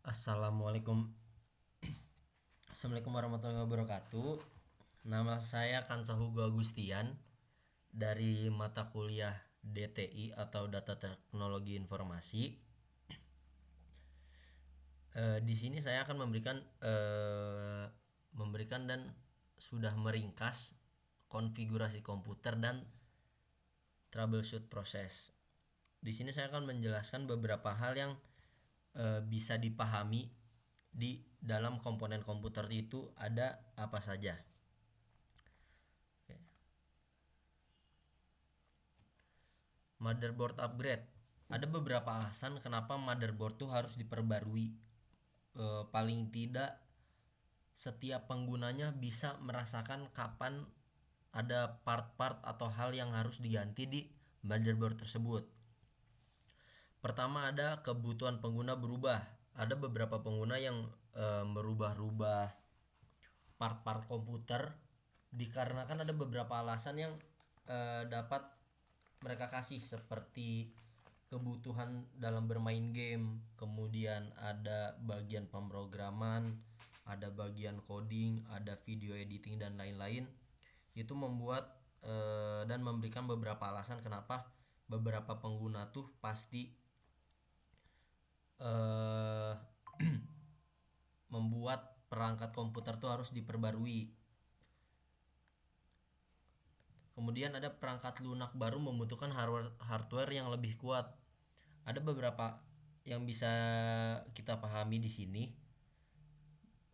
Assalamualaikum Assalamualaikum warahmatullahi wabarakatuh. Nama saya Kansa Hugo Agustian dari mata kuliah DTI atau Data Teknologi Informasi. Di sini saya akan memberikan dan sudah meringkas konfigurasi komputer dan troubleshoot proses. Di sini saya akan menjelaskan beberapa hal yang bisa dipahami di dalam komponen komputer itu ada apa saja. Oke. Motherboard upgrade. Ada beberapa alasan kenapa motherboard tuh harus diperbarui. Paling tidak setiap penggunanya bisa merasakan kapan ada part-part atau hal yang harus diganti di motherboard tersebut. Pertama, ada kebutuhan pengguna berubah. Ada beberapa pengguna yang merubah-rubah part-part komputer dikarenakan ada beberapa alasan yang dapat mereka kasih, seperti kebutuhan dalam bermain game, kemudian ada bagian pemrograman, ada bagian coding, ada video editing dan lain-lain. Itu membuat dan memberikan beberapa alasan kenapa beberapa pengguna tuh pasti membuat perangkat komputer tuh harus diperbarui. Kemudian ada perangkat lunak baru membutuhkan hardware yang lebih kuat. Ada beberapa yang bisa kita pahami di sini.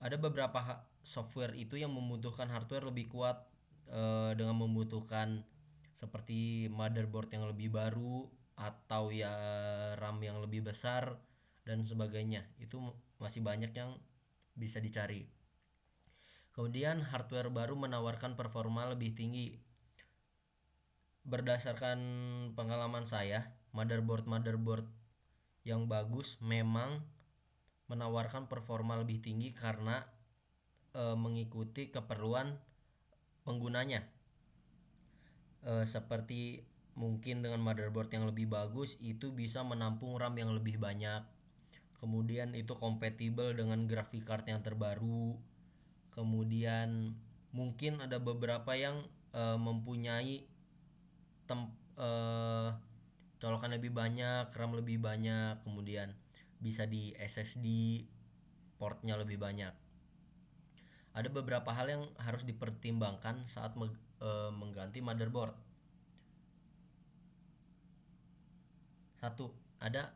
Ada beberapa software itu yang membutuhkan hardware lebih kuat dengan membutuhkan seperti motherboard yang lebih baru atau ya RAM yang lebih besar dan sebagainya. Itu masih banyak yang bisa dicari. Kemudian hardware baru menawarkan performa lebih tinggi. Berdasarkan pengalaman saya, motherboard yang bagus memang menawarkan performa lebih tinggi karena mengikuti keperluan penggunanya. Seperti mungkin dengan motherboard yang lebih bagus itu bisa menampung RAM yang lebih banyak. Kemudian itu kompatibel dengan graphic card yang terbaru. Kemudian mungkin ada beberapa yang mempunyai colokan lebih banyak, RAM lebih banyak, kemudian bisa di SSD portnya lebih banyak. Ada beberapa hal yang harus dipertimbangkan saat mengganti motherboard. Satu, ada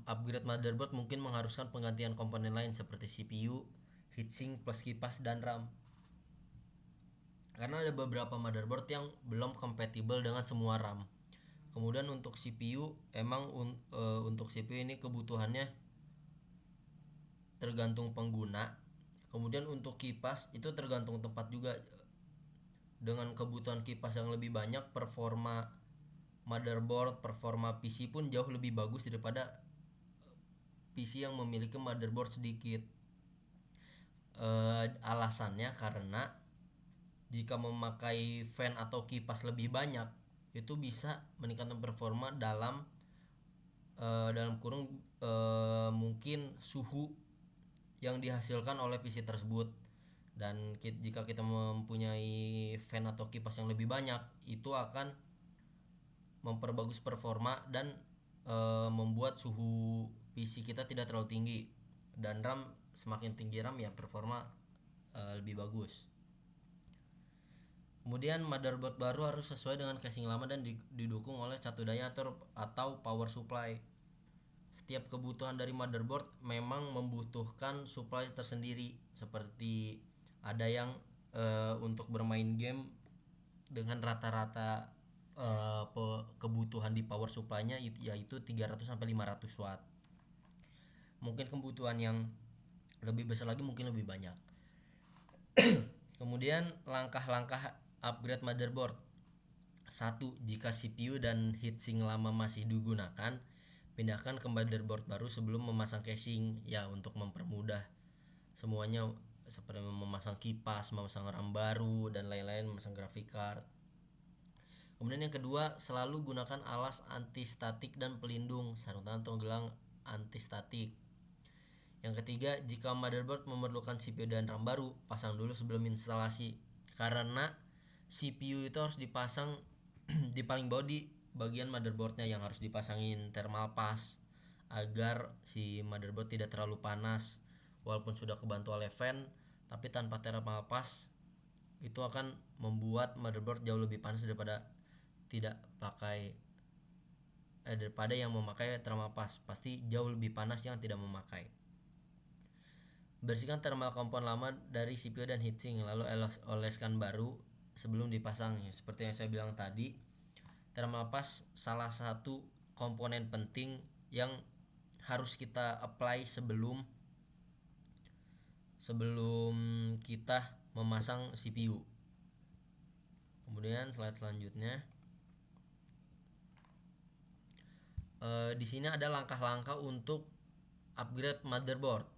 upgrade motherboard mungkin mengharuskan penggantian komponen lain seperti CPU, heatsink plus kipas dan RAM. Karena ada beberapa motherboard yang belum kompatibel dengan semua RAM. Kemudian untuk CPU, emang untuk CPU ini kebutuhannya tergantung pengguna. Kemudian untuk kipas itu tergantung tempat juga. Dengan kebutuhan kipas yang lebih banyak, performa motherboard, performa PC pun jauh lebih bagus daripada PC yang memiliki motherboard sedikit. Alasannya karena jika memakai fan atau kipas lebih banyak, itu bisa meningkatkan performa dalam kurung mungkin suhu yang dihasilkan oleh PC tersebut. Dan jika kita mempunyai fan atau kipas yang lebih banyak, itu akan memperbagus performa dan membuat suhu PC kita tidak terlalu tinggi. Dan RAM, semakin tinggi RAM ya performa lebih bagus. Kemudian motherboard baru harus sesuai dengan casing lama dan didukung oleh catu daya atau power supply. Setiap kebutuhan dari motherboard memang membutuhkan supply tersendiri, seperti ada yang untuk bermain game dengan rata-rata kebutuhan di power supply-nya yaitu 300 sampai 500 watt. Mungkin kebutuhan yang lebih besar lagi mungkin lebih banyak. Kemudian langkah-langkah upgrade motherboard. 1. Jika CPU dan heatsink lama masih digunakan, pindahkan ke motherboard baru sebelum memasang casing, ya untuk mempermudah semuanya, seperti memasang kipas, memasang RAM baru dan lain-lain, memasang graphic card. Kemudian yang kedua, selalu gunakan alas anti statik dan pelindung, sarung tangan atau gelang anti statik. Yang ketiga, jika motherboard memerlukan CPU dan RAM baru, pasang dulu sebelum instalasi. Karena CPU itu harus dipasang di paling bawah di bagian motherboardnya, yang harus dipasangin thermal pass agar si motherboard tidak terlalu panas. Walaupun sudah kebantu oleh fan, tapi tanpa thermal pass itu akan membuat motherboard jauh lebih panas daripada tidak pakai daripada yang memakai thermal pass. Pasti jauh lebih panas yang tidak memakai. Bersihkan thermal compound lama dari CPU dan heatsink, lalu oleskan baru sebelum dipasang. Seperti yang saya bilang tadi, thermal pass salah satu komponen penting yang harus kita apply sebelum kita memasang CPU. Kemudian slide selanjutnya, di sini ada langkah-langkah untuk upgrade motherboard.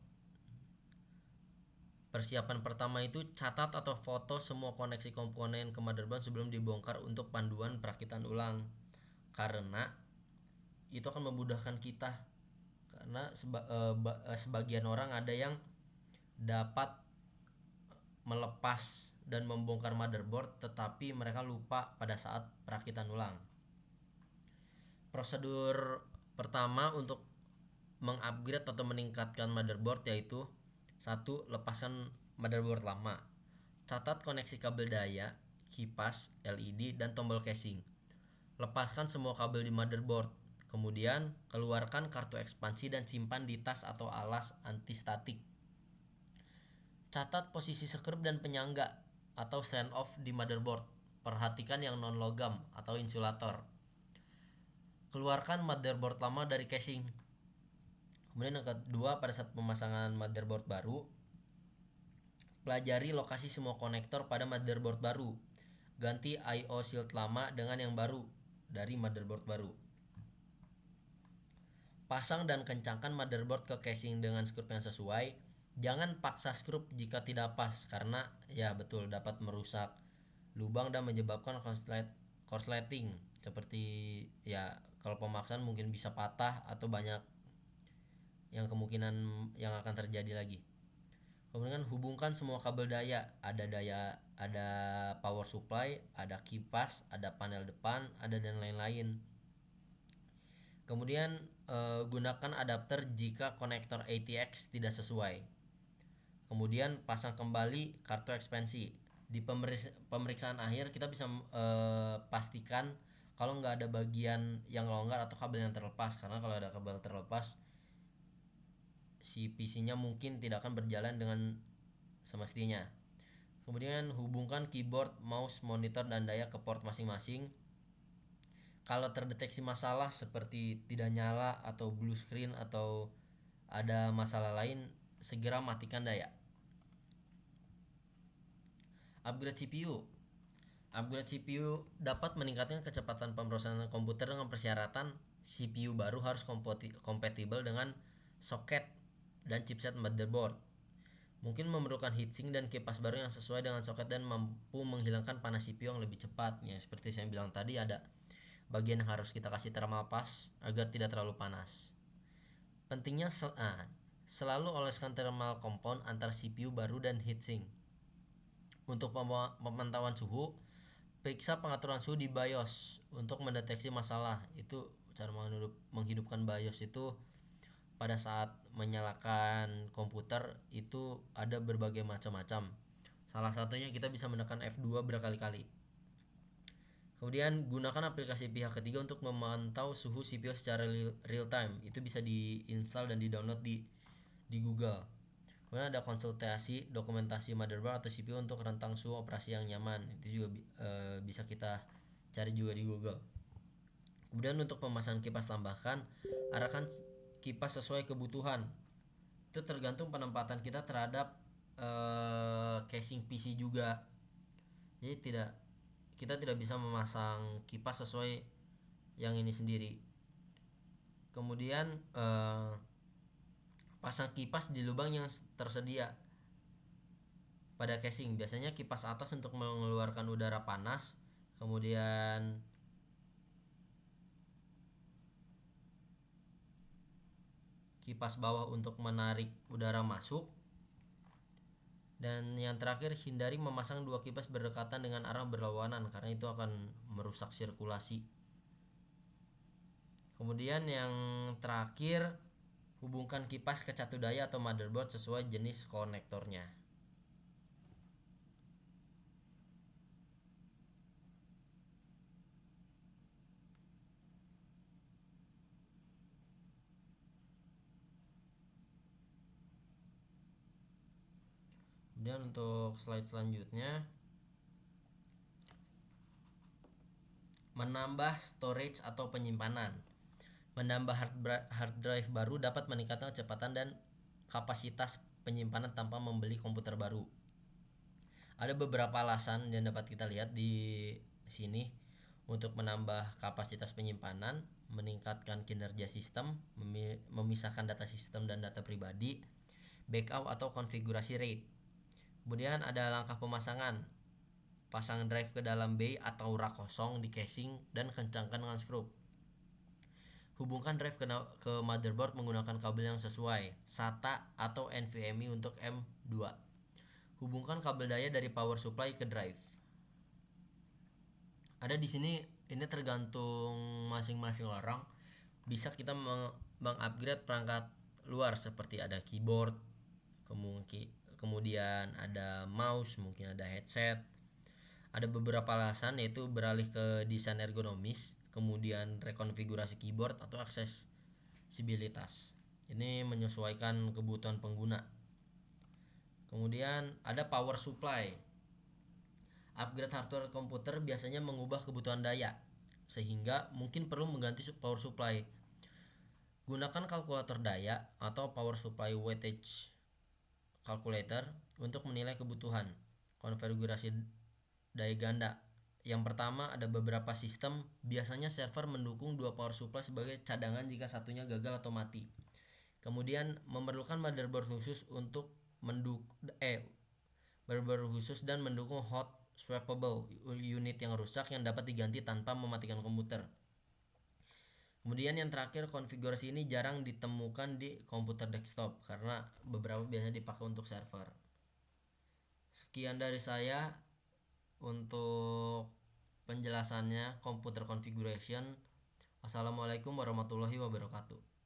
Persiapan pertama itu catat atau foto semua koneksi komponen ke motherboard sebelum dibongkar untuk panduan perakitan ulang. Karena itu akan memudahkan kita. Karena sebagian orang ada yang dapat melepas dan membongkar motherboard tetapi mereka lupa pada saat perakitan ulang. Prosedur pertama untuk mengupgrade atau meningkatkan motherboard yaitu: 1. Lepaskan motherboard lama. Catat koneksi kabel daya, kipas, LED, dan tombol casing. Lepaskan semua kabel di motherboard. Kemudian keluarkan kartu ekspansi dan simpan di tas atau alas anti-statik. Catat posisi sekrup dan penyangga atau stand off di motherboard. Perhatikan yang non logam atau insulator. Keluarkan motherboard lama dari casing. Kemudian yang kedua, pada saat pemasangan motherboard baru, pelajari lokasi semua konektor pada motherboard baru. Ganti I/O shield lama dengan yang baru dari motherboard baru. Pasang dan kencangkan motherboard ke casing dengan skrup yang sesuai. Jangan paksa skrup jika tidak pas, karena ya betul dapat merusak lubang dan menyebabkan korsleting. Seperti ya kalau pemaksaan mungkin bisa patah atau banyak yang kemungkinan yang akan terjadi lagi. Kemudian hubungkan semua kabel daya, ada power supply, ada kipas, ada panel depan, ada dan lain-lain. Kemudian gunakan adapter jika konektor ATX tidak sesuai. Kemudian pasang kembali kartu ekspansi. Di pemeriksaan akhir kita bisa pastikan kalau nggak ada bagian yang longgar atau kabel yang terlepas, karena kalau ada kabel terlepas si PC-nya mungkin tidak akan berjalan dengan semestinya. Kemudian hubungkan keyboard, mouse, monitor, dan daya ke port masing-masing. Kalau terdeteksi masalah seperti tidak nyala atau blue screen atau ada masalah lain, segera matikan daya. Upgrade CPU. Upgrade CPU dapat meningkatkan kecepatan pemrosesan komputer dengan persyaratan CPU baru harus kompatibel dengan soket dan chipset motherboard. Mungkin memerlukan heatsink dan kipas baru yang sesuai dengan soket dan mampu menghilangkan panas CPU yang lebih cepat. Ya, seperti saya bilang tadi, ada bagian yang harus kita kasih thermal pass agar tidak terlalu panas. Pentingnya selalu oleskan thermal compound antara CPU baru dan heatsink. Untuk pemantauan suhu, periksa pengaturan suhu di BIOS untuk mendeteksi masalah. Itu cara menghidupkan BIOS itu pada saat menyalakan komputer itu ada berbagai macam-macam. Salah satunya kita bisa menekan F2 berkali-kali. Kemudian gunakan aplikasi pihak ketiga untuk memantau suhu CPU secara real time. Itu bisa diinstal dan di-download di Google. Kemudian ada konsultasi dokumentasi motherboard atau CPU untuk rentang suhu operasi yang nyaman. Itu juga bisa kita cari juga di Google. Kemudian untuk pemasangan kipas, tambahkan arahkan kipas sesuai kebutuhan. Itu tergantung penempatan kita terhadap casing PC juga. Jadi kita tidak bisa memasang kipas sesuai yang ini sendiri. Kemudian pasang kipas di lubang yang tersedia pada casing. Biasanya kipas atas untuk mengeluarkan udara panas, kemudian kipas bawah untuk menarik udara masuk. Dan yang terakhir, hindari memasang dua kipas berdekatan dengan arah berlawanan karena itu akan merusak sirkulasi. Kemudian yang terakhir, hubungkan kipas ke catu daya atau motherboard sesuai jenis konektornya. Kemudian untuk slide selanjutnya, menambah storage atau penyimpanan. Menambah hard drive baru dapat meningkatkan kecepatan dan kapasitas penyimpanan tanpa membeli komputer baru. Ada beberapa alasan yang dapat kita lihat di sini untuk menambah kapasitas penyimpanan, meningkatkan kinerja sistem, memisahkan data sistem dan data pribadi, backup atau konfigurasi RAID. Kemudian ada langkah pemasangan. Pasang drive ke dalam bay atau rak kosong di casing dan kencangkan dengan skrup. Hubungkan drive ke motherboard menggunakan kabel yang sesuai, SATA atau NVMe untuk M2. Hubungkan kabel daya dari power supply ke drive. Ada di sini, ini tergantung masing-masing orang. Bisa kita mengupgrade perangkat luar seperti ada keyboard, kemudian ada mouse, mungkin ada headset. Ada beberapa alasan, yaitu beralih ke desain ergonomis, kemudian rekonfigurasi keyboard atau aksesibilitas. Ini menyesuaikan kebutuhan pengguna. Kemudian ada power supply. Upgrade hardware komputer biasanya mengubah kebutuhan daya, sehingga mungkin perlu mengganti power supply. Gunakan kalkulator daya atau power supply wattage calculator untuk menilai kebutuhan. Konfigurasi daya ganda. Yang pertama, ada beberapa sistem, biasanya server mendukung dua power supply sebagai cadangan jika satunya gagal atau mati. Kemudian memerlukan motherboard khusus untuk dan mendukung hot swappable unit yang rusak yang dapat diganti tanpa mematikan komputer. Kemudian yang terakhir, konfigurasi ini jarang ditemukan di komputer desktop karena beberapa biasanya dipakai untuk server. Sekian dari saya untuk penjelasannya computer configuration. Assalamualaikum warahmatullahi wabarakatuh.